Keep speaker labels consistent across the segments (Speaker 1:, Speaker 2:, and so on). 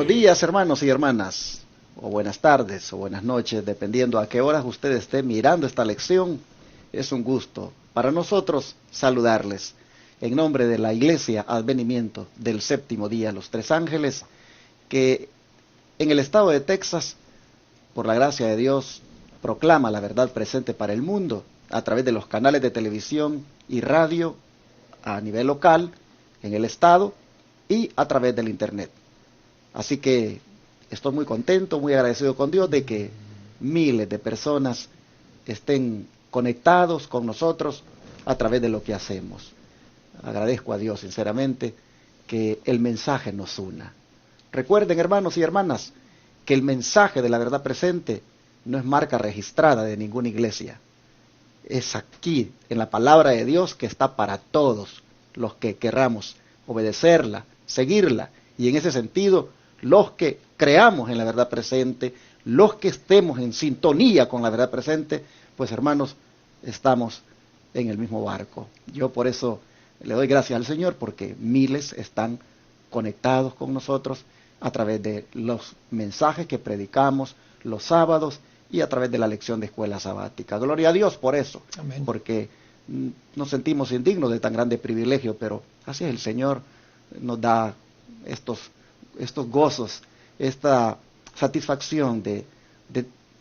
Speaker 1: días, hermanos y hermanas, o buenas tardes o buenas noches, dependiendo a qué horas usted esté mirando esta lección. Es un gusto para nosotros saludarles en nombre de la Iglesia Advenimiento del Séptimo Día, los Tres Ángeles, que en el estado de Texas, por la gracia de Dios, proclama la verdad presente para el mundo a través de los canales de televisión y radio a nivel local, en el estado y a través del internet. Así que estoy muy contento, muy agradecido con Dios de que miles de personas estén conectados con nosotros a través de lo que hacemos. Agradezco a Dios sinceramente que el mensaje nos una. Recuerden, hermanos y hermanas, que el mensaje de la verdad presente no es marca registrada de ninguna iglesia. Es aquí, en la palabra de Dios, que está para todos los que querramos obedecerla, seguirla, y en ese sentido, los que creamos en la verdad presente, los que estemos en sintonía con la verdad presente, pues hermanos, estamos en el mismo barco. Yo por eso le doy gracias al Señor, porque miles están conectados con nosotros a través de los mensajes que predicamos los sábados y a través de la lección de escuela sabática. Gloria a Dios por eso. Amén. Porque nos sentimos indignos de tan grande privilegio, pero así es el Señor, nos da estos gozos, esta satisfacción de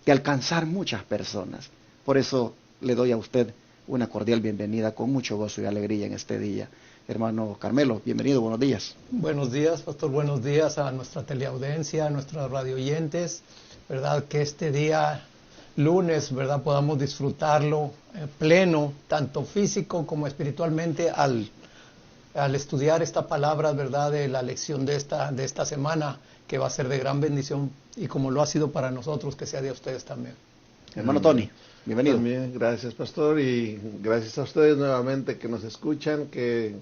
Speaker 1: alcanzar muchas personas. Por eso le doy a usted una cordial bienvenida con mucho gozo y alegría en este día. Hermano Carmelo, bienvenido, buenos días.
Speaker 2: Buenos días, pastor, buenos días a nuestra teleaudiencia, a nuestros radioyentes, ¿verdad? Que este día, lunes, ¿verdad? Podamos disfrutarlo pleno, tanto físico como espiritualmente, al estudiar esta palabra, ¿verdad? De la lección de esta semana, que va a ser de gran bendición, y como lo ha sido para nosotros, que sea de ustedes también.
Speaker 1: Hermano Tony, bienvenido.
Speaker 3: También, gracias, pastor, y gracias a ustedes nuevamente que nos escuchan, que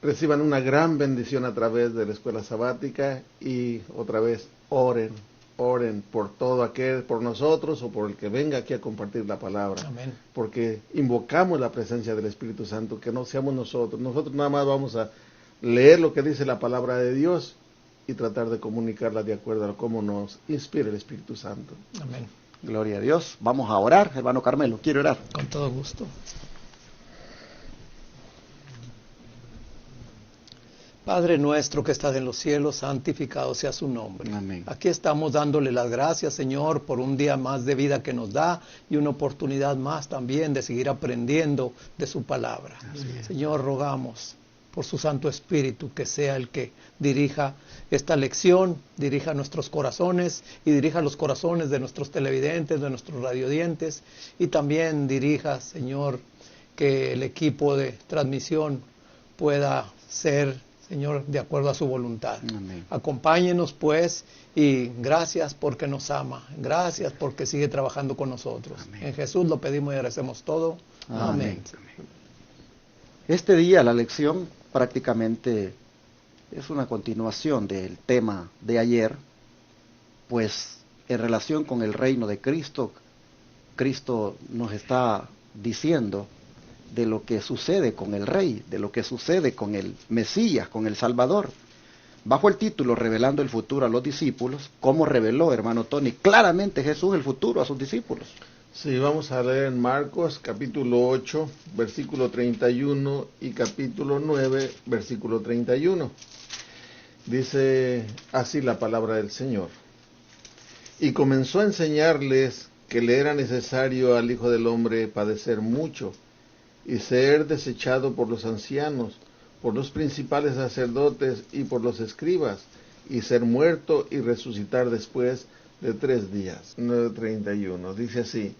Speaker 3: reciban una gran bendición a través de la escuela sabática, y otra vez oren por todo aquel, por nosotros o por el que venga aquí a compartir la palabra.
Speaker 2: Amén.
Speaker 3: Porque invocamos la presencia del Espíritu Santo, que no seamos nosotros nada más vamos a leer lo que dice la palabra de Dios y tratar de comunicarla de acuerdo a cómo nos inspira el Espíritu Santo.
Speaker 2: Amén.
Speaker 1: Gloria a Dios. Vamos a orar, hermano Carmelo. ¿Quiere orar?
Speaker 2: Con todo gusto. Padre nuestro que estás en los cielos, santificado sea su nombre.
Speaker 1: Amén.
Speaker 2: Aquí estamos dándole las gracias, Señor, por un día más de vida que nos da y una oportunidad más también de seguir aprendiendo de su palabra. Señor, rogamos por su Santo Espíritu que sea el que dirija esta lección, dirija nuestros corazones y dirija los corazones de nuestros televidentes, de nuestros radiodientes, y también dirija, Señor, que el equipo de transmisión pueda ser, Señor, de acuerdo a su voluntad.
Speaker 1: Amén.
Speaker 2: Acompáñenos pues, y gracias porque nos ama, gracias porque sigue trabajando con nosotros.
Speaker 1: Amén.
Speaker 2: En Jesús lo pedimos y agradecemos todo. Amén.
Speaker 1: Amén. Este día la lección prácticamente es una continuación del tema de ayer, pues en relación con el reino de Cristo, Cristo nos está diciendo de lo que sucede con el Rey, de lo que sucede con el Mesías, con el Salvador. Bajo el título Revelando el futuro a los discípulos, ¿cómo reveló, hermano Tony, claramente Jesús el futuro a sus discípulos?
Speaker 3: Sí, vamos a leer en Marcos capítulo 8, versículo 31 y capítulo 9, versículo 31. Dice así la palabra del Señor. Y comenzó a enseñarles que le era necesario al Hijo del Hombre padecer mucho y ser desechado por los ancianos, por los principales sacerdotes y por los escribas, y ser muerto y resucitar después de 3 días. 9:31, dice así.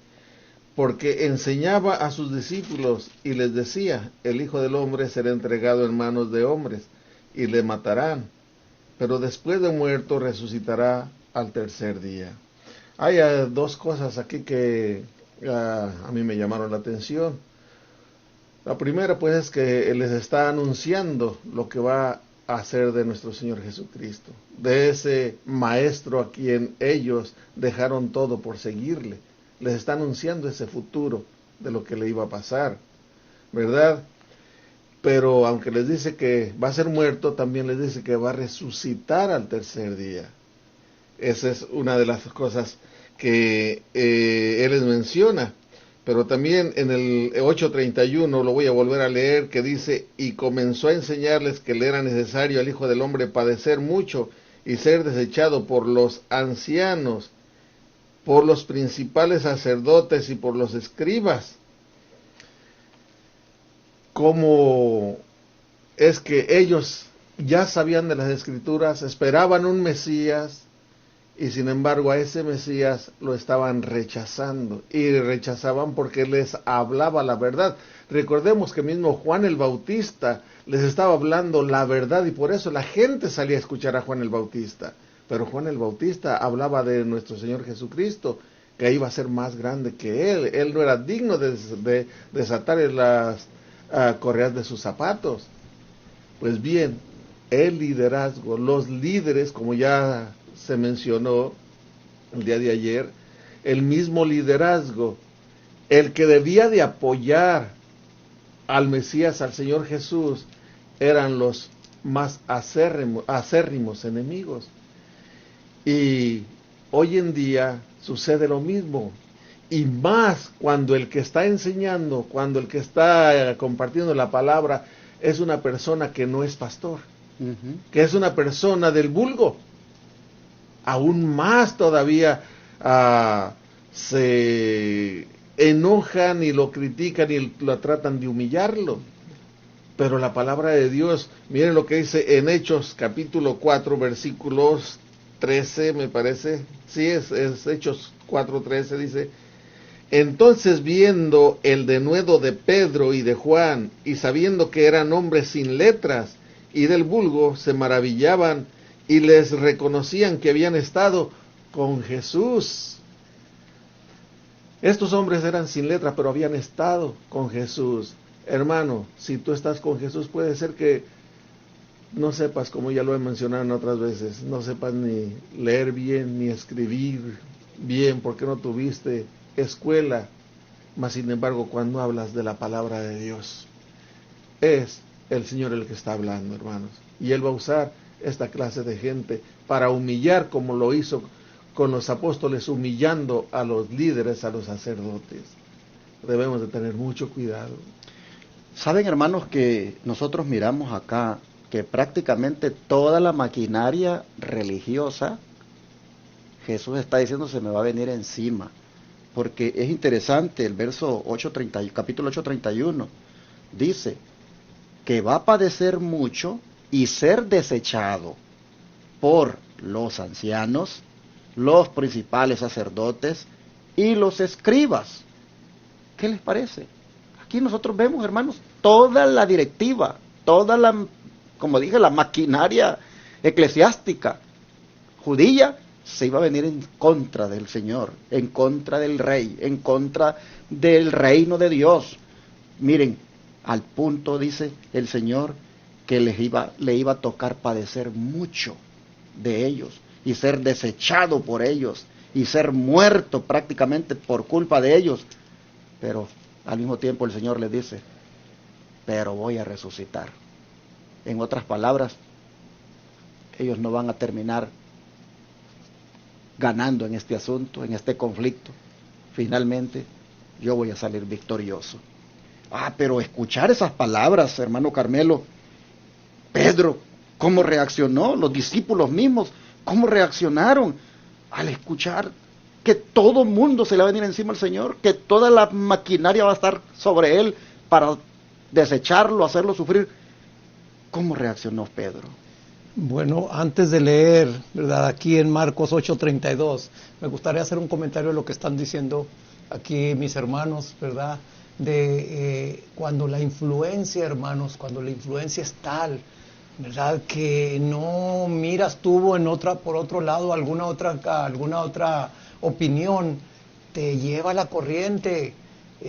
Speaker 3: Porque enseñaba a sus discípulos y les decía, el Hijo del Hombre será entregado en manos de hombres, y le matarán, pero después de muerto resucitará al 3er día. Hay dos cosas aquí que a mí me llamaron la atención. La primera pues es que les está anunciando lo que va a hacer de nuestro Señor Jesucristo, de ese maestro a quien ellos dejaron todo por seguirle. Les está anunciando ese futuro de lo que le iba a pasar, ¿verdad? Pero aunque les dice que va a ser muerto, también les dice que va a resucitar al 3er día. Esa es una de las cosas que él les menciona. Pero también en el 8:31 lo voy a volver a leer, que dice, y comenzó a enseñarles que le era necesario al Hijo del Hombre padecer mucho y ser desechado por los ancianos, por los principales sacerdotes y por los escribas. Como es que ellos ya sabían de las Escrituras, esperaban un Mesías, y sin embargo a ese Mesías lo estaban rechazando, y rechazaban porque les hablaba la verdad. Recordemos que mismo Juan el Bautista les estaba hablando la verdad, y por eso la gente salía a escuchar a Juan el Bautista. Pero Juan el Bautista hablaba de nuestro Señor Jesucristo, que iba a ser más grande que él no era digno de desatar las correas de sus zapatos. Pues bien, el liderazgo, los líderes, como ya se mencionó el día de ayer, el mismo liderazgo, el que debía de apoyar al Mesías, al Señor Jesús, eran los más acérrimos enemigos. Y hoy en día sucede lo mismo, y más cuando el que está enseñando, cuando el que está compartiendo la palabra es una persona que no es pastor, que es una persona del vulgo. Aún más todavía se enojan y lo critican y lo tratan de humillarlo. Pero la palabra de Dios, miren lo que dice en Hechos capítulo 4 versículos 13, me parece. Sí, es Hechos 4:13, dice: entonces, viendo el denuedo de Pedro y de Juan, y sabiendo que eran hombres sin letras y del vulgo, se maravillaban y les reconocían que habían estado con Jesús. Estos hombres eran sin letra, pero habían estado con Jesús. Hermano, si tú estás con Jesús, puede ser que no sepas, como ya lo he mencionado en otras veces, no sepas ni leer bien, ni escribir bien, porque no tuviste escuela, mas sin embargo cuando hablas de la palabra de Dios, es el Señor el que está hablando, hermanos, y Él va a usar esta clase de gente para humillar, como lo hizo con los apóstoles, humillando a los líderes, a los sacerdotes. Debemos de tener mucho cuidado.
Speaker 1: Saben, hermanos, que nosotros miramos acá que prácticamente toda la maquinaria religiosa, Jesús está diciendo, se me va a venir encima. Porque es interesante, el verso 8:30, capítulo 8:31, dice que va a padecer mucho y ser desechado por los ancianos, los principales sacerdotes y los escribas. ¿Qué les parece? Aquí nosotros vemos, hermanos, toda la directiva, toda la, como dije, la maquinaria eclesiástica judía se iba a venir en contra del Señor, en contra del Rey, en contra del reino de Dios. Miren, al punto dice el Señor que le iba a tocar padecer mucho de ellos y ser desechado por ellos y ser muerto prácticamente por culpa de ellos. Pero al mismo tiempo el Señor les dice, pero voy a resucitar. En otras palabras, ellos no van a terminar ganando en este asunto, en este conflicto. Finalmente, yo voy a salir victorioso. Pero escuchar esas palabras, hermano Carmelo, Pedro, ¿cómo reaccionó? Los discípulos mismos, ¿cómo reaccionaron al escuchar que todo mundo se le va a venir encima al Señor, que toda la maquinaria va a estar sobre él para desecharlo, hacerlo sufrir? ¿Cómo reaccionó Pedro?
Speaker 2: Bueno, antes de leer, ¿verdad? Aquí en Marcos 8:32, me gustaría hacer un comentario de lo que están diciendo aquí mis hermanos, ¿verdad? De cuando la influencia, hermanos, cuando la influencia es tal, ¿verdad? Que no miras tú por otro lado alguna otra opinión, te lleva la corriente,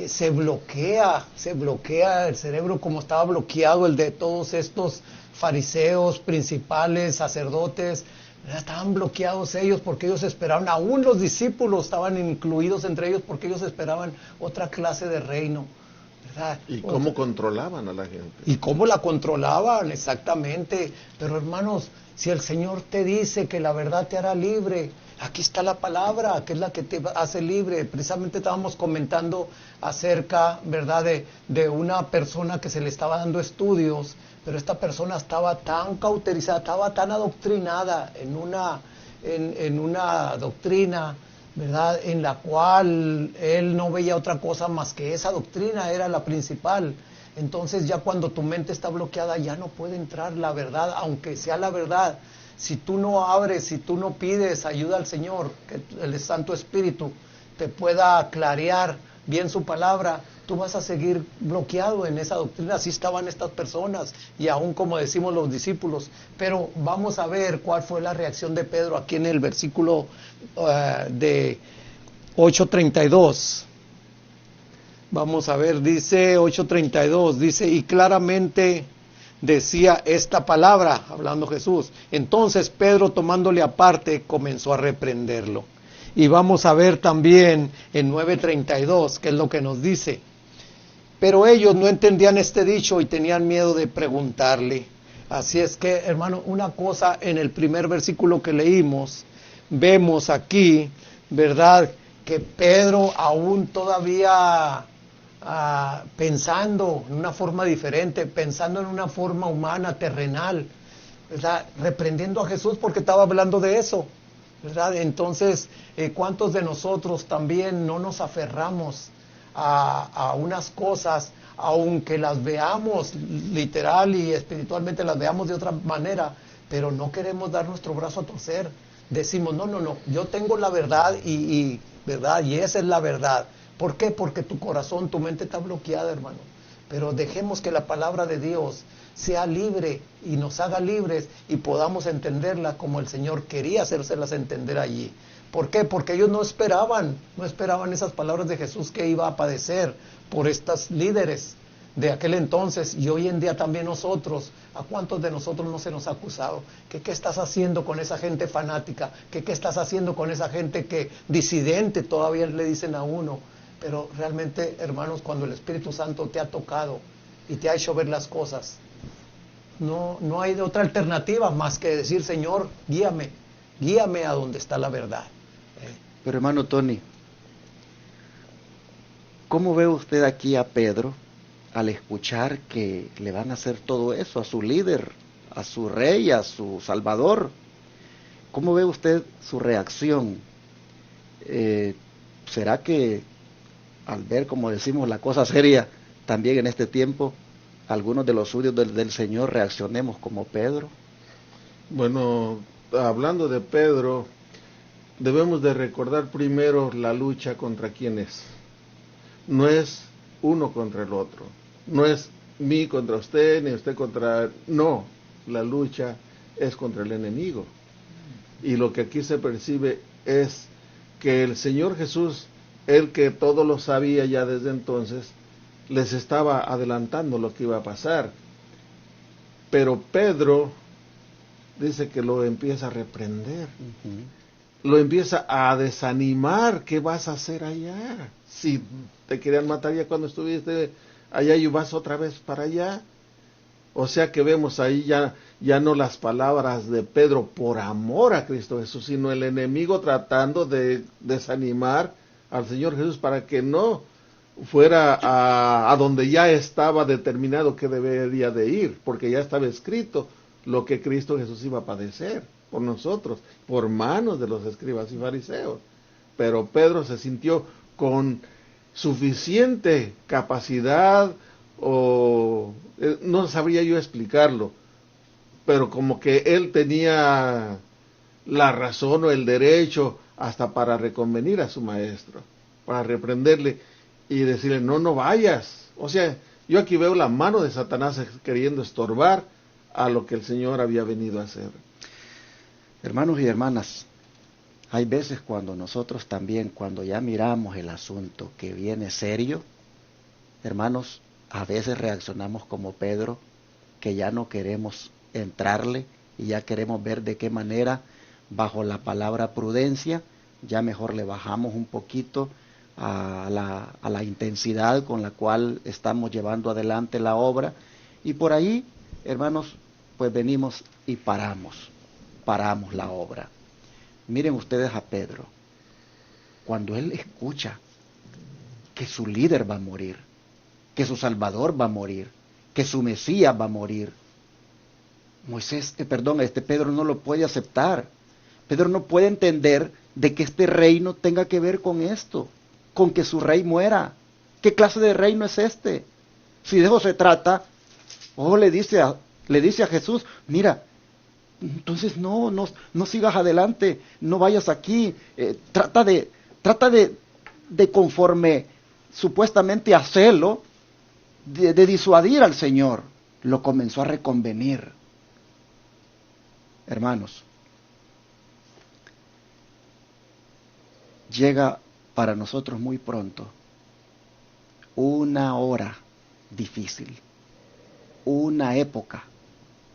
Speaker 2: se bloquea el cerebro como estaba bloqueado el de todos estos fariseos, principales, sacerdotes, ¿verdad? Estaban bloqueados ellos porque ellos esperaban, aún los discípulos estaban incluidos entre ellos porque ellos esperaban otra clase de reino, ¿verdad?
Speaker 3: ¿Y cómo controlaban a la gente?
Speaker 2: Y cómo la controlaban, exactamente. Pero hermanos, si el Señor te dice que la verdad te hará libre, aquí está la palabra, que es la que te hace libre. Precisamente estábamos comentando acerca, ¿verdad?, de una persona que se le estaba dando estudios, pero esta persona estaba tan cauterizada, estaba tan adoctrinada en una doctrina, ¿verdad?, en la cual él no veía otra cosa más que esa doctrina era la principal. Entonces ya cuando tu mente está bloqueada ya no puede entrar la verdad, aunque sea la verdad. Si tú no abres, si tú no pides ayuda al Señor, que el Santo Espíritu te pueda clarear bien su palabra, tú vas a seguir bloqueado en esa doctrina. Así estaban estas personas y aún como decimos los discípulos. Pero vamos a ver cuál fue la reacción de Pedro aquí en el versículo de 8:32. Vamos a ver, dice 8:32, dice, y claramente decía esta palabra, hablando Jesús. Entonces Pedro, tomándole aparte, comenzó a reprenderlo. Y vamos a ver también en 9:32, que es lo que nos dice. Pero ellos no entendían este dicho y tenían miedo de preguntarle. Así es que, hermano, una cosa en el primer versículo que leímos, vemos aquí, ¿verdad?, que Pedro aún todavía pensando en una forma diferente, pensando en una forma humana, terrenal, ¿verdad?, reprendiendo a Jesús porque estaba hablando de eso, ¿verdad? Entonces, ¿cuántos de nosotros también no nos aferramos a unas cosas, aunque las veamos literal y espiritualmente las veamos de otra manera, pero no queremos dar nuestro brazo a torcer? Decimos, no, yo tengo la verdad ¿verdad? Y esa es la verdad. ¿Por qué? Porque tu corazón, tu mente está bloqueada, hermano. Pero dejemos que la palabra de Dios sea libre y nos haga libres y podamos entenderla como el Señor quería hacérselas entender allí. ¿Por qué? Porque ellos no esperaban esas palabras de Jesús que iba a padecer por estos líderes de aquel entonces y hoy en día también nosotros. ¿A cuántos de nosotros no se nos ha acusado? ¿Qué estás haciendo con esa gente fanática? ¿Qué estás haciendo con esa gente que disidente todavía le dicen a uno? Pero realmente, hermanos, cuando el Espíritu Santo te ha tocado y te ha hecho ver las cosas, no hay otra alternativa más que decir, Señor, guíame a donde está la verdad.
Speaker 1: Pero hermano Tony, ¿cómo ve usted aquí a Pedro al escuchar que le van a hacer todo eso a su líder, a su rey, a su salvador? ¿Cómo ve usted su reacción? ¿Será que al ver, como decimos, la cosa seria también en este tiempo, algunos de los suyos del Señor reaccionemos como Pedro?
Speaker 3: Bueno, hablando de Pedro, debemos de recordar primero la lucha contra quién es. No es uno contra el otro, no es mí contra usted, ni usted contra... No, la lucha es contra el enemigo. Y lo que aquí se percibe es que el Señor Jesús, el que todo lo sabía ya desde entonces, les estaba adelantando lo que iba a pasar. Pero Pedro dice que lo empieza a reprender. Lo empieza a desanimar. ¿Qué vas a hacer allá? Si te querían matar ya cuando estuviste allá y vas otra vez para allá. O sea que vemos ahí ya no las palabras de Pedro por amor a Cristo Jesús, sino el enemigo tratando de desanimar al Señor Jesús para que no fuera a donde ya estaba determinado que debería de ir, porque ya estaba escrito lo que Cristo Jesús iba a padecer por nosotros, por manos de los escribas y fariseos. Pero Pedro se sintió con suficiente capacidad, o no sabría yo explicarlo, pero como que él tenía la razón o el derecho hasta para reconvenir a su maestro, para reprenderle y decirle, no vayas. O sea, yo aquí veo la mano de Satanás queriendo estorbar a lo que el Señor había venido a hacer.
Speaker 1: Hermanos y hermanas, hay veces cuando nosotros también, cuando ya miramos el asunto que viene serio, hermanos, a veces reaccionamos como Pedro, que ya no queremos entrarle y ya queremos ver de qué manera, bajo la palabra prudencia, ya mejor le bajamos un poquito a la intensidad con la cual estamos llevando adelante la obra. Y por ahí, hermanos, pues venimos y paramos la obra. Miren ustedes a Pedro. Cuando él escucha que su líder va a morir, que su Salvador va a morir, que su Mesías va a morir, Pedro no lo puede aceptar. Pedro no puede entender de que este reino tenga que ver con esto, con que su rey muera. ¿Qué clase de reino es este? Si de eso se trata, le dice a Jesús, mira, entonces no sigas adelante, no vayas aquí, trata de conforme supuestamente hacerlo, de disuadir al Señor. Lo comenzó a reconvenir. Hermanos, llega para nosotros muy pronto una hora difícil, una época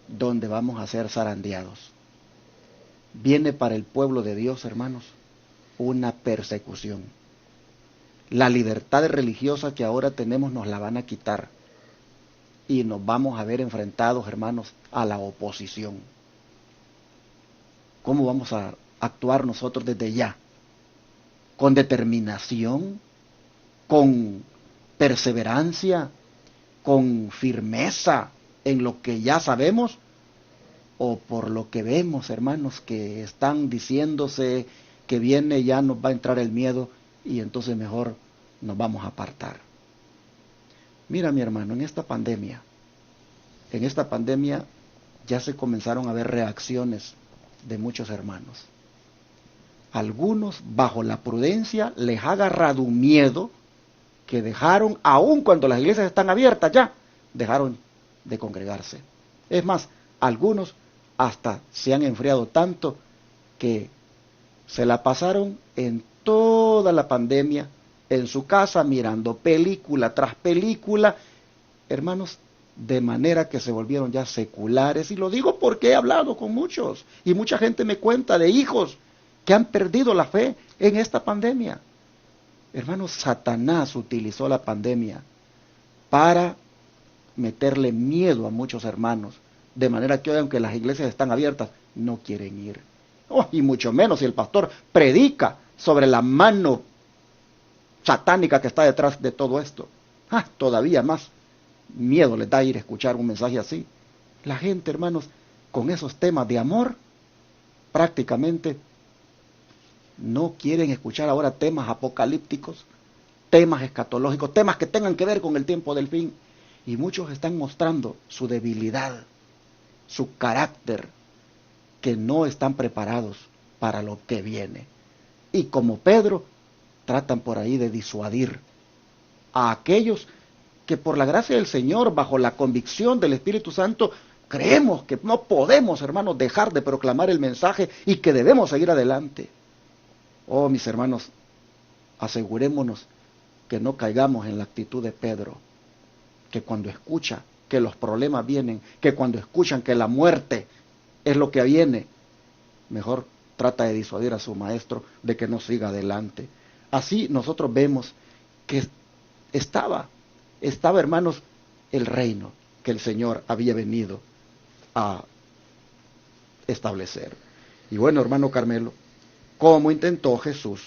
Speaker 1: donde vamos a ser zarandeados. Viene para el pueblo de Dios, hermanos, una persecución. La libertad religiosa que ahora tenemos nos la van a quitar y nos vamos a ver enfrentados, hermanos, a la oposición. ¿Cómo vamos a actuar nosotros desde ya? ¿Con determinación? ¿Con perseverancia? ¿Con firmeza en lo que ya sabemos? ¿O por lo que vemos, hermanos, que están diciéndose que viene, ya nos va a entrar el miedo y entonces mejor nos vamos a apartar? Mira, mi hermano, en esta pandemia ya se comenzaron a ver reacciones de muchos hermanos. Algunos, bajo la prudencia, les ha agarrado un miedo que dejaron, aun cuando las iglesias están abiertas ya, dejaron de congregarse. Es más, algunos hasta se han enfriado tanto que se la pasaron en toda la pandemia en su casa mirando película tras película, hermanos, de manera que se volvieron ya seculares. Y lo digo porque he hablado con muchos y mucha gente me cuenta de hijos que han perdido la fe en esta pandemia. Hermanos, Satanás utilizó la pandemia para meterle miedo a muchos hermanos, de manera que hoy, aunque las iglesias están abiertas, no quieren ir. Y mucho menos si el pastor predica sobre la mano satánica que está detrás de todo esto. Todavía más miedo les da ir a escuchar un mensaje así. La gente, hermanos, con esos temas de amor, prácticamente no quieren escuchar ahora temas apocalípticos, temas escatológicos, temas que tengan que ver con el tiempo del fin. Y muchos están mostrando su debilidad, su carácter, que no están preparados para lo que viene. Y como Pedro, tratan por ahí de disuadir a aquellos que por la gracia del Señor, bajo la convicción del Espíritu Santo, creemos que no podemos, hermanos, dejar de proclamar el mensaje y que debemos seguir adelante. Oh, mis hermanos, asegurémonos que no caigamos en la actitud de Pedro, que cuando escucha que los problemas vienen, que cuando escuchan que la muerte es lo que viene, mejor trata de disuadir a su maestro de que no siga adelante. Así nosotros vemos que estaba, hermanos, el reino que el Señor había venido a establecer. Y bueno, hermano Carmelo, ¿cómo intentó Jesús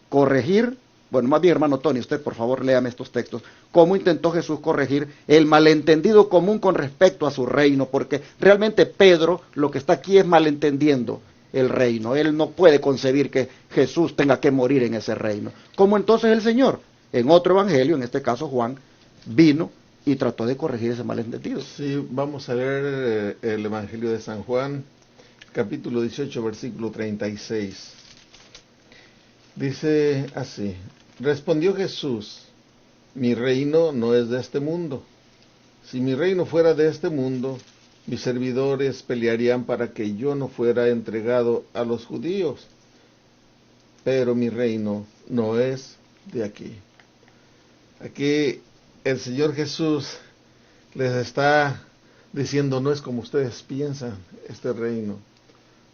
Speaker 1: corregir? Bueno, más bien, hermano Tony, usted por favor léame estos textos. ¿Cómo intentó Jesús corregir el malentendido común con respecto a su reino? Porque realmente Pedro lo que está aquí es malentendiendo el reino. Él no puede concebir que Jesús tenga que morir en ese reino. ¿Cómo entonces el Señor, en otro evangelio, en este caso Juan, vino y trató de corregir ese malentendido?
Speaker 3: Sí, vamos a leer el evangelio de San Juan, capítulo 18, versículo 36. Dice así: respondió Jesús, mi reino no es de este mundo. Si mi reino fuera de este mundo, mis servidores pelearían para que yo no fuera entregado a los judíos. Pero mi reino no es de aquí. Aquí el Señor Jesús les está diciendo, no es como ustedes piensan este reino.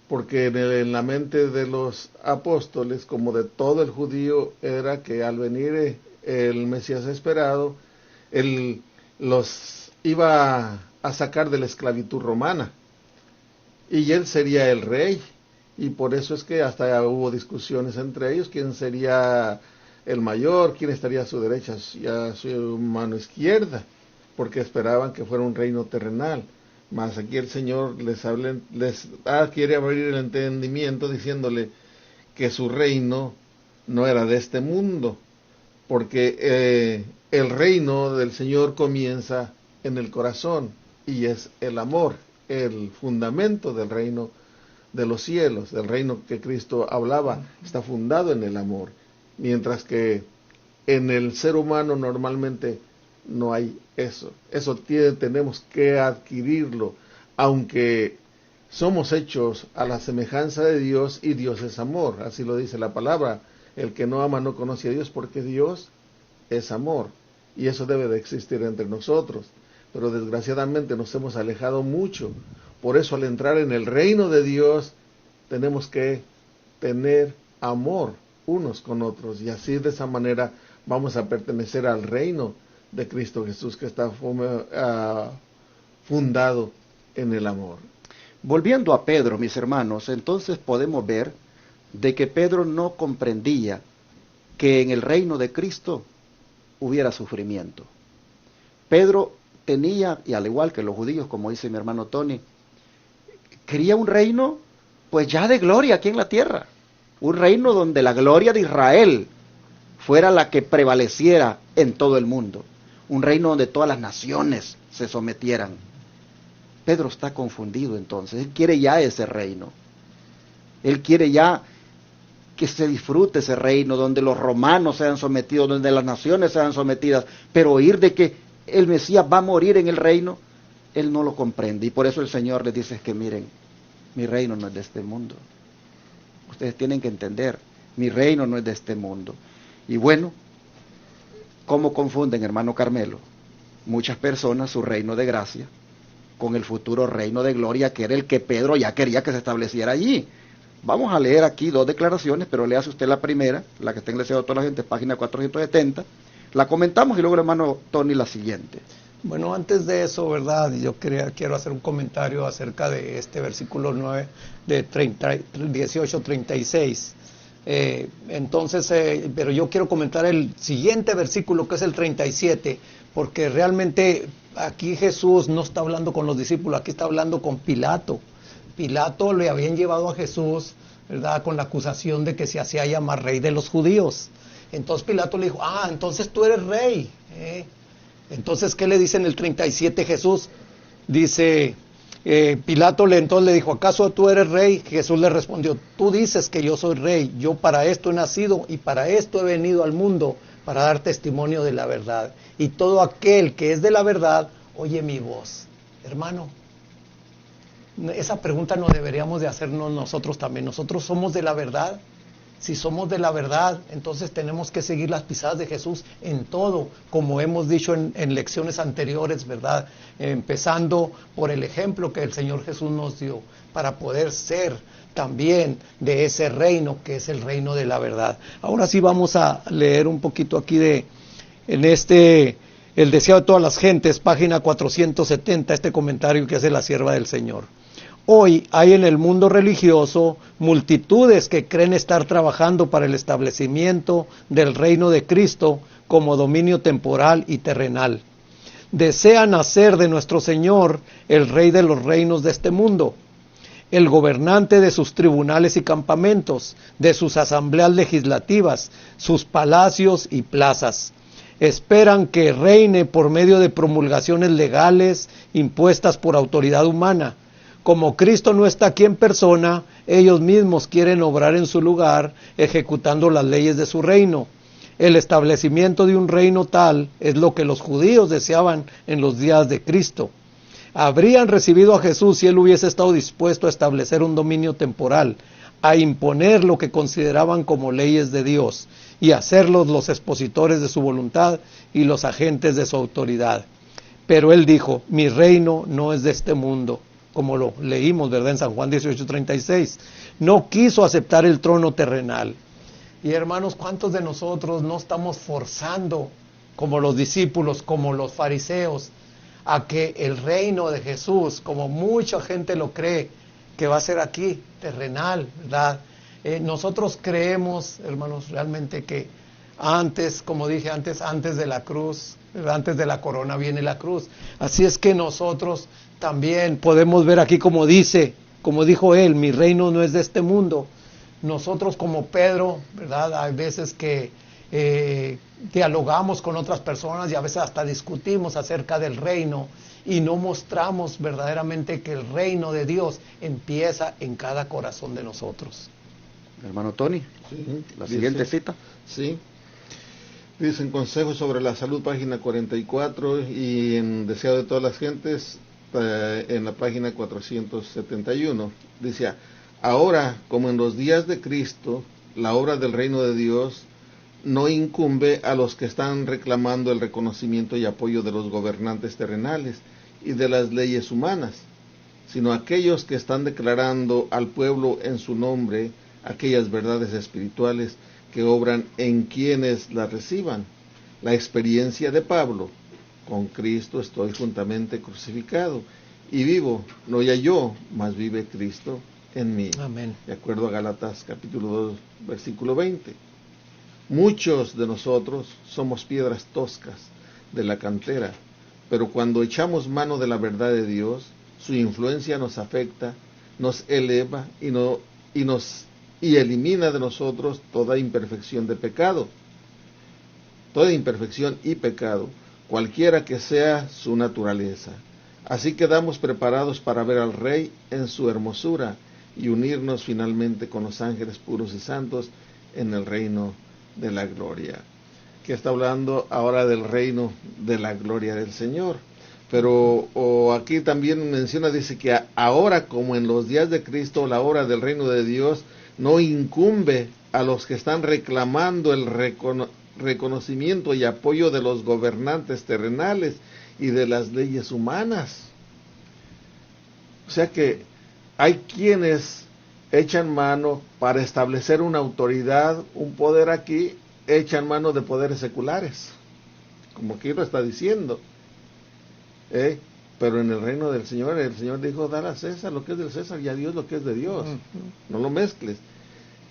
Speaker 3: porque en la mente de los apóstoles, como de todo el judío, era que al venir el Mesías esperado, él los iba a sacar de la esclavitud romana, y él sería el rey, y por eso es que hasta hubo discusiones entre ellos, quién sería el mayor, quién estaría a su derecha y a su mano izquierda, porque esperaban que fuera un reino terrenal. Mas aquí el Señor quiere abrir el entendimiento diciéndole que su reino no era de este mundo, porque el reino del Señor comienza en el corazón, y es el amor, el fundamento del reino de los cielos, del reino que Cristo hablaba, está fundado en el amor, mientras que en el ser humano normalmente no hay eso. Eso tenemos que adquirirlo, aunque somos hechos a la semejanza de Dios y Dios es amor, así lo dice la palabra. El que no ama no conoce a Dios, porque Dios es amor, y eso debe de existir entre nosotros. Pero desgraciadamente nos hemos alejado mucho. Por eso, al entrar en el reino de Dios, tenemos que tener amor unos con otros, y así de esa manera vamos a pertenecer al reino de Cristo Jesús, que está fundado en el amor.
Speaker 1: Volviendo a Pedro, mis hermanos, entonces podemos ver de que Pedro no comprendía que en el reino de Cristo hubiera sufrimiento. Pedro tenía, y al igual que los judíos, como dice mi hermano Tony, quería un reino pues ya de gloria aquí en la tierra, un reino donde la gloria de Israel fuera la que prevaleciera en todo el mundo, un reino donde todas las naciones se sometieran. Pedro está confundido entonces, él quiere ya ese reino, él quiere ya que se disfrute ese reino, donde los romanos sean sometidos, donde las naciones sean sometidas, pero oír de que el Mesías va a morir en el reino, él no lo comprende, y por eso el Señor les dice que miren, mi reino no es de este mundo. Ustedes tienen que entender, mi reino no es de este mundo. Y bueno, ¿cómo confunden, hermano Carmelo? Muchas personas su reino de gracia con el futuro reino de gloria, que era el que Pedro ya quería que se estableciera allí. Vamos a leer aquí dos declaraciones, pero léase usted la primera, la que está en el Deseo de toda la gente, página 470. La comentamos y luego el hermano Tony la siguiente.
Speaker 2: Bueno, antes de eso, ¿verdad? Yo quiero hacer un comentario acerca de este versículo 9 de 18:36. Pero yo quiero comentar el siguiente versículo, que es el 37, porque realmente aquí Jesús no está hablando con los discípulos, aquí está hablando con Pilato. Pilato le habían llevado a Jesús, ¿verdad?, con la acusación de que se hacía llamar rey de los judíos. Entonces Pilato le dijo, entonces tú eres rey, Entonces, ¿qué le dice en el 37 Jesús? Dice, Pilato entonces le dijo, ¿acaso tú eres rey? Jesús le respondió, tú dices que yo soy rey, yo para esto he nacido y para esto he venido al mundo, para dar testimonio de la verdad. Y todo aquel que es de la verdad, oye mi voz. Hermano, esa pregunta no deberíamos de hacernos nosotros también. ¿Nosotros somos de la verdad? Si somos de la verdad, entonces tenemos que seguir las pisadas de Jesús en todo, como hemos dicho en lecciones anteriores, ¿verdad? Empezando por el ejemplo que el Señor Jesús nos dio, para poder ser también de ese reino, que es el reino de la verdad. Ahora sí vamos a leer un poquito aquí El deseo de todas las gentes, página 470, este comentario que hace la sierva del Señor. Hoy hay en el mundo religioso multitudes que creen estar trabajando para el establecimiento del reino de Cristo como dominio temporal y terrenal. Desean hacer de nuestro Señor el rey de los reinos de este mundo, el gobernante de sus tribunales y campamentos, de sus asambleas legislativas, sus palacios y plazas. Esperan que reine por medio de promulgaciones legales impuestas por autoridad humana. Como Cristo no está aquí en persona, ellos mismos quieren obrar en su lugar, ejecutando las leyes de su reino. El establecimiento de un reino tal es lo que los judíos deseaban en los días de Cristo. Habrían recibido a Jesús si él hubiese estado dispuesto a establecer un dominio temporal, a imponer lo que consideraban como leyes de Dios y hacerlos los expositores de su voluntad y los agentes de su autoridad. Pero él dijo, mi reino no es de este mundo. como lo leímos, ¿verdad? En San Juan 18:36. No quiso aceptar el trono terrenal. Y hermanos, ¿cuántos de nosotros no estamos forzando, como los discípulos, como los fariseos, a que el reino de Jesús, como mucha gente lo cree, que va a ser aquí, terrenal, ¿verdad? Nosotros creemos, hermanos, realmente que antes, como dije antes de la cruz, ¿verdad? Antes de la corona viene la cruz. Así es que nosotros también podemos ver aquí como dijo él, mi reino no es de este mundo. Nosotros como Pedro, ¿verdad? Hay veces que dialogamos con otras personas y a veces hasta discutimos acerca del reino y no mostramos verdaderamente que el reino de Dios empieza en cada corazón de nosotros.
Speaker 1: Hermano Tony,
Speaker 3: Sí,
Speaker 1: la siguiente cita.
Speaker 3: Sí. Dicen Consejos sobre la Salud, página 44, y en Deseado de todas las gentes, en la página 471. Dice, ahora, como en los días de Cristo, la obra del reino de Dios no incumbe a los que están reclamando el reconocimiento y apoyo de los gobernantes terrenales y de las leyes humanas, sino a aquellos que están declarando al pueblo en su nombre aquellas verdades espirituales que obran en quienes las reciban. La experiencia de Pablo: con Cristo estoy juntamente crucificado, y vivo, no ya yo, mas vive Cristo en mí.
Speaker 2: Amén.
Speaker 3: De acuerdo a Gálatas capítulo 2, versículo 20. Muchos de nosotros somos piedras toscas de la cantera, pero cuando echamos mano de la verdad de Dios, su influencia nos afecta, nos eleva y elimina de nosotros toda imperfección de pecado. Toda imperfección y pecado, cualquiera que sea su naturaleza. Así quedamos preparados para ver al Rey en su hermosura y unirnos finalmente con los ángeles puros y santos en el reino de la gloria. Que está hablando ahora del reino de la gloria del Señor. Pero aquí también menciona, dice que ahora, como en los días de Cristo, la obra del reino de Dios no incumbe a los que están reclamando el reconocimiento y apoyo de los gobernantes terrenales y de las leyes humanas. O sea que hay quienes echan mano para establecer una autoridad, un poder aquí, echan mano de poderes seculares, como aquí lo está diciendo. Pero en el reino del Señor, el Señor dijo, dar a César lo que es del César y a Dios lo que es de Dios. No lo mezcles.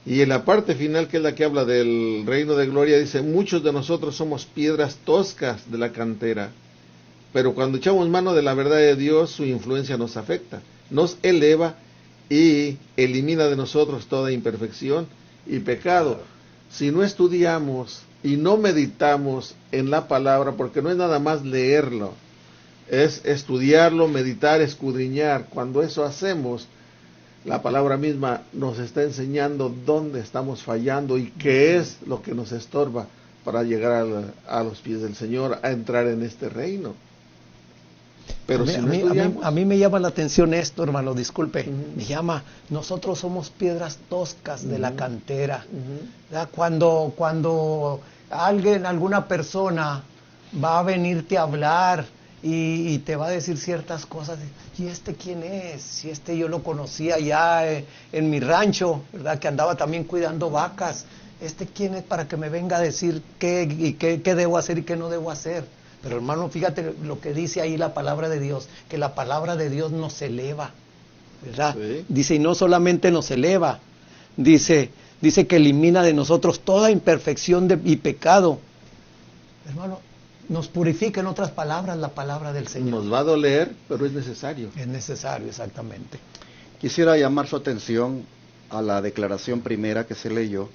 Speaker 3: Y en la parte final, que es la que habla del reino de gloria, dice, muchos de nosotros somos piedras toscas de la cantera, pero cuando echamos mano de la verdad de Dios, su influencia nos afecta, nos eleva y elimina de nosotros toda imperfección y pecado. Si no estudiamos y no meditamos en la palabra, porque no es nada más leerlo, es estudiarlo, meditar, escudriñar. Cuando eso hacemos, la palabra misma nos está enseñando dónde estamos fallando y qué es lo que nos estorba para llegar a los pies del Señor, a entrar en este reino. Pero
Speaker 2: a mí me llama la atención esto, hermano, disculpe, me llama, nosotros somos piedras toscas de la cantera. Cuando alguna persona va a venirte a hablar y te va a decir ciertas cosas, ¿y este quién es? Si este yo lo conocía ya en mi rancho, ¿verdad? Que andaba también cuidando vacas. ¿Este quién es para que me venga a decir qué debo hacer y qué no debo hacer? Pero hermano, fíjate lo que dice ahí la palabra de Dios, que la palabra de Dios nos eleva, ¿verdad? Sí. Dice, y no solamente nos eleva, dice que elimina de nosotros toda imperfección y pecado. Hermano, nos purifica, en otras palabras, la palabra del Señor.
Speaker 3: Nos va a doler, pero es necesario.
Speaker 2: Es necesario, exactamente.
Speaker 1: Quisiera llamar su atención a la declaración primera que se leyó,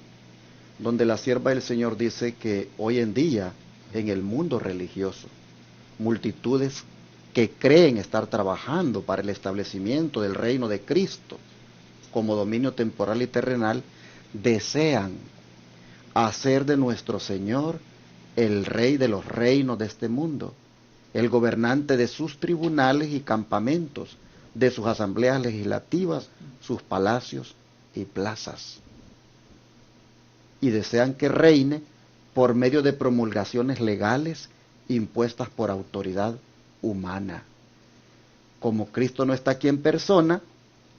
Speaker 1: donde la sierva del Señor dice que hoy en día, en el mundo religioso, multitudes que creen estar trabajando para el establecimiento del reino de Cristo como dominio temporal y terrenal, desean hacer de nuestro Señor el rey de los reinos de este mundo, el gobernante de sus tribunales y campamentos, de sus asambleas legislativas, sus palacios y plazas. Y desean que reine por medio de promulgaciones legales impuestas por autoridad humana. como Cristo no está aquí en persona,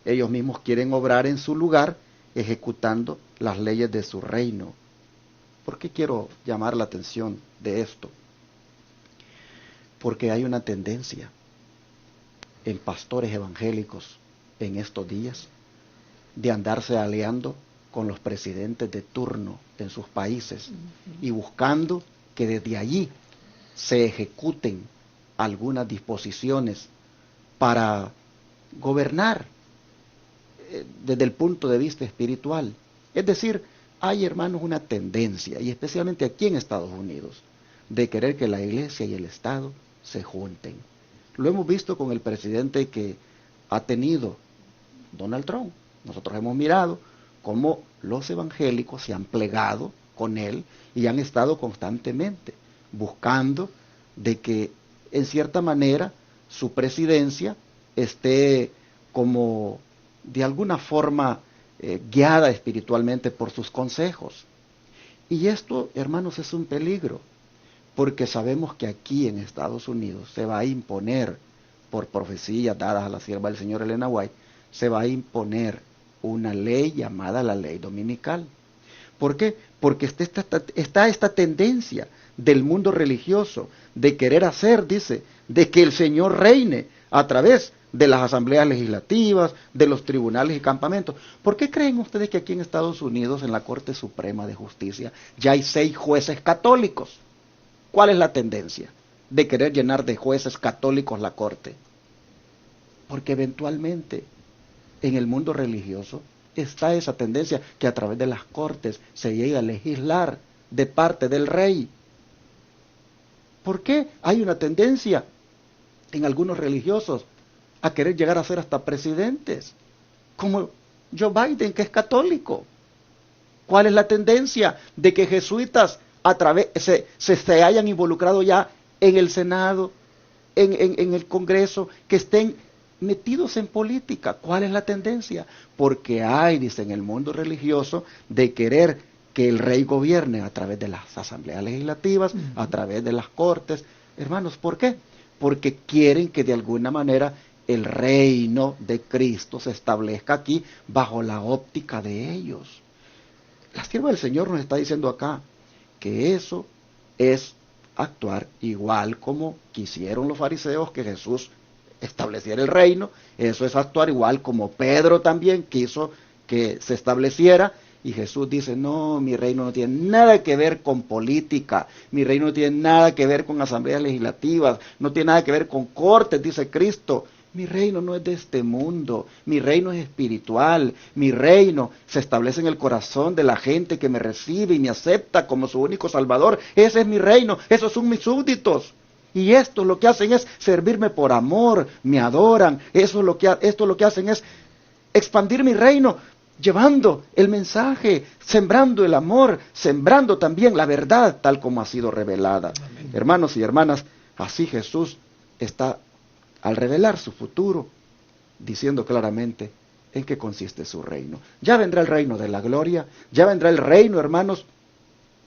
Speaker 1: ellos mismos quieren obrar en su lugar, ejecutando las leyes de su reino. ¿Por qué quiero llamar la atención de esto? Porque hay una tendencia en pastores evangélicos en estos días de andarse aliando con los presidentes de turno en sus países y buscando que desde allí se ejecuten algunas disposiciones para gobernar desde el punto de vista espiritual. Es decir, hay, hermanos, una tendencia, y especialmente aquí en Estados Unidos, de querer que la iglesia y el Estado se junten. Lo hemos visto con el presidente que ha tenido Donald Trump. Nosotros hemos mirado cómo los evangélicos se han plegado con él y han estado constantemente buscando de que, en cierta manera, su presidencia esté como de alguna forma guiada espiritualmente por sus consejos. Y esto, hermanos, es un peligro, porque sabemos que aquí en Estados Unidos se va a imponer, por profecías dadas a la sierva del Señor Elena White, se va a imponer una ley llamada la ley dominical. ¿Por qué? Porque está esta tendencia del mundo religioso de querer hacer, dice, de que el Señor reine a través de las asambleas legislativas, de los tribunales y campamentos. ¿Por qué creen ustedes que aquí en Estados Unidos, en la Corte Suprema de Justicia, ya hay 6 jueces católicos? ¿Cuál es la tendencia de querer llenar de jueces católicos la Corte? Porque eventualmente en el mundo religioso está esa tendencia que a través de las cortes se llega a legislar de parte del rey. ¿Por qué hay una tendencia en algunos religiosos a querer llegar a ser hasta presidentes? Como Joe Biden, que es católico. ¿Cuál es la tendencia de que jesuitas se hayan involucrado ya en el Senado, en el Congreso, que estén metidos en política? ¿Cuál es la tendencia? Porque hay, dice, en el mundo religioso, de querer que el rey gobierne a través de las asambleas legislativas, a través de las cortes. Hermanos, ¿por qué? Porque quieren que de alguna manera el reino de Cristo se establezca aquí bajo la óptica de ellos. La sierva del Señor nos está diciendo acá que eso es actuar igual como quisieron los fariseos que Jesús estableciera el reino. Eso es actuar igual como Pedro también quiso que se estableciera, y Jesús dice: no, mi reino no tiene nada que ver con política, mi reino no tiene nada que ver con asambleas legislativas, no tiene nada que ver con cortes, dice Cristo. Mi reino no es de este mundo, mi reino es espiritual, mi reino se establece en el corazón de la gente que me recibe y me acepta como su único salvador. Ese es mi reino, esos son mis súbditos. Y esto lo que hacen es servirme por amor, me adoran. Esto lo que hacen es expandir mi reino, llevando el mensaje, sembrando el amor, sembrando también la verdad tal como ha sido revelada. Amén. Hermanos y hermanas, así Jesús está, al revelar su futuro, diciendo claramente en qué consiste su reino. Ya vendrá el reino de la gloria, ya vendrá el reino, hermanos,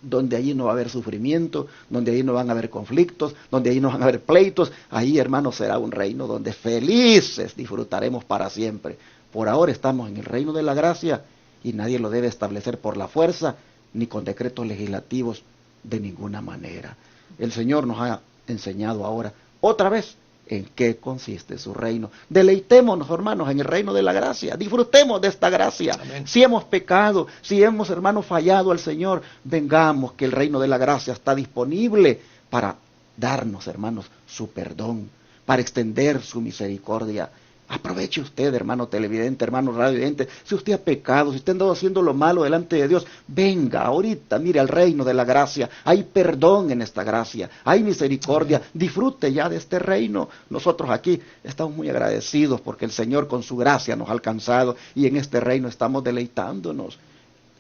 Speaker 1: donde allí no va a haber sufrimiento, donde allí no van a haber conflictos, donde allí no van a haber pleitos. Ahí, hermanos, será un reino donde felices disfrutaremos para siempre. Por ahora estamos en el reino de la gracia y nadie lo debe establecer por la fuerza ni con decretos legislativos de ninguna manera. El Señor nos ha enseñado ahora otra vez en qué consiste su reino. Deleitémonos, hermanos, en el reino de la gracia. Disfrutemos de esta gracia. Amén. Si hemos pecado, si hemos, hermanos, fallado al Señor, vengamos, que el reino de la gracia está disponible para darnos, hermanos, su perdón, para extender su misericordia. Aproveche usted, hermano televidente, hermano radiovidente, si usted ha pecado, si usted ha andado haciendo lo malo delante de Dios, venga ahorita, mire al reino de la gracia. Hay perdón en esta gracia, hay misericordia. Amén. Disfrute ya de este reino. Nosotros aquí estamos muy agradecidos porque el Señor con su gracia nos ha alcanzado y en este reino estamos deleitándonos.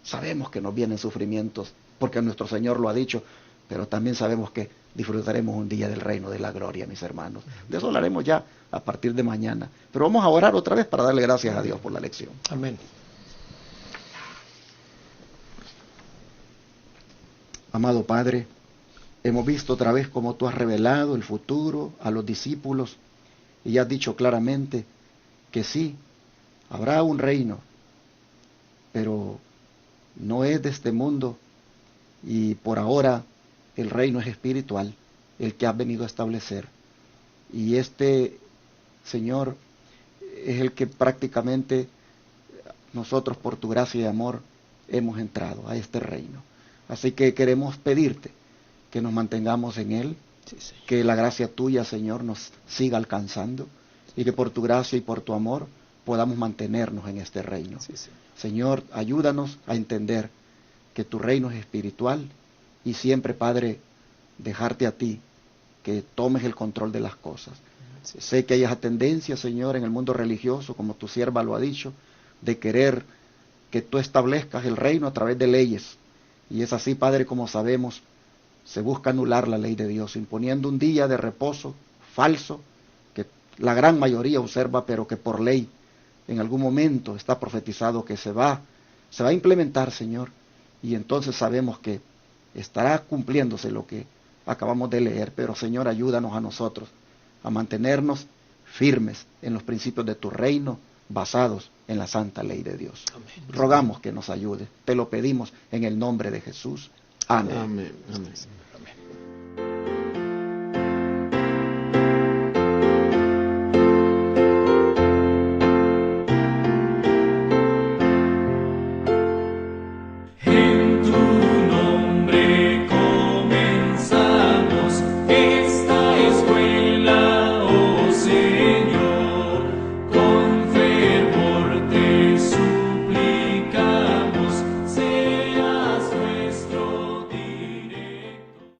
Speaker 1: Sabemos que nos vienen sufrimientos porque nuestro Señor lo ha dicho, pero también sabemos que disfrutaremos un día del reino de la gloria, mis hermanos. De eso hablaremos ya a partir de mañana. Pero vamos a orar otra vez para darle gracias a Dios por la lección.
Speaker 2: Amén.
Speaker 1: Amado Padre, hemos visto otra vez cómo tú has revelado el futuro a los discípulos Y has dicho claramente que sí, habrá un reino, pero no es de este mundo, y por ahora el reino es espiritual, el que has venido a establecer. Y este, Señor, es el que prácticamente nosotros por tu gracia y amor hemos entrado a este reino. Así que queremos pedirte que nos mantengamos en él,
Speaker 2: Sí,
Speaker 1: que la gracia tuya, Señor, nos siga alcanzando y que por tu gracia y por tu amor podamos mantenernos en este reino.
Speaker 2: sí, Señor.
Speaker 1: Señor, ayúdanos a entender que tu reino es espiritual y siempre, Padre, dejarte a ti que tomes el control de las cosas.
Speaker 2: Sí,
Speaker 1: Sé que hay esa tendencia, Señor, en el mundo religioso, como tu sierva lo ha dicho, de querer que tú establezcas el reino a través de leyes. Y es así, Padre, como sabemos, se busca anular la ley de Dios, imponiendo un día de reposo falso, que la gran mayoría observa, pero que por ley en algún momento está profetizado que se va a implementar, Señor. Y entonces sabemos que estará cumpliéndose lo que acabamos de leer, pero Señor, ayúdanos a nosotros a mantenernos firmes en los principios de tu reino, basados en la santa ley de Dios.
Speaker 2: Amén.
Speaker 1: Rogamos que nos ayude, te lo pedimos en el nombre de Jesús. Amén.
Speaker 3: Amén. Amén.